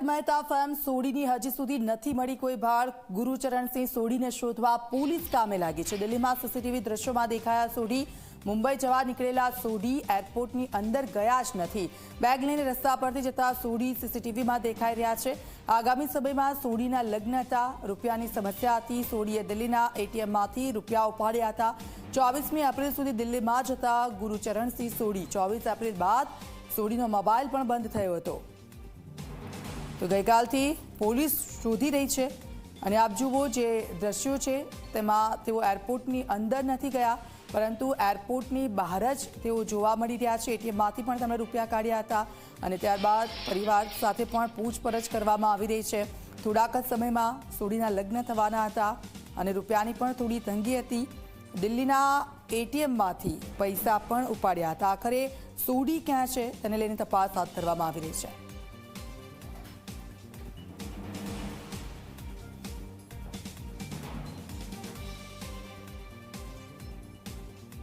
Tarak Mehta film સોઢીની હજી સુધી નથી મળી કોઈ ભાળ। ગુરુચરણસિંહ સોઢીને શોધવા પોલીસ કામે લાગી છે। દિલ્હીમાં સીસીટીવી દ્રશ્યોમાં દેખાયા સોઢી। મુંબઈ જવા નીકળેલા સોઢી એરપોર્ટની અંદર ગયા જ નથી। બેગ લઈને રસ્તા પરથી જતા સોઢી સીસીટીવીમાં દેખાઈ રહ્યા છે। આગામી સમયમાં સોઢીના લગ્ન હતા, રૂપિયાની સમસ્યા હતી। સોઢીએ દિલ્હીના એટીએમમાંથી રૂપિયા ઉપાડ્યા હતા। 24મી એપ્રિલ સુધી દિલ્હીમાં જ હતા ગુરુચરણસિંહ સોઢી। 24 એપ્રિલ બાદ સોઢીનો મોબાઈલ પણ બંધ થયો હતો। તો ગઈકાલથી પોલીસ શોધી રહી છે અને આપ જુઓ જે દ્રશ્યો છે તેમાં તેઓ એરપોર્ટની અંદર નથી ગયા, પરંતુ એરપોર્ટની બહાર જ તેઓ જોવા મળી રહ્યા છે। એટીએમમાંથી પણ તેમણે રૂપિયા કાઢ્યા હતા અને ત્યારબાદ પરિવાર સાથે પણ પૂછપરછ કરવામાં આવી રહી છે। થોડાક જ સમયમાં સોઢીના લગ્ન થવાના હતા અને રૂપિયાની પણ થોડી તંગી હતી। દિલ્હીના એટીએમમાંથી પૈસા પણ ઉપાડ્યા હતા। આખરે સોઢી ક્યાં છે તેને લઈને તપાસ હાથ ધરવામાં આવી રહી છે।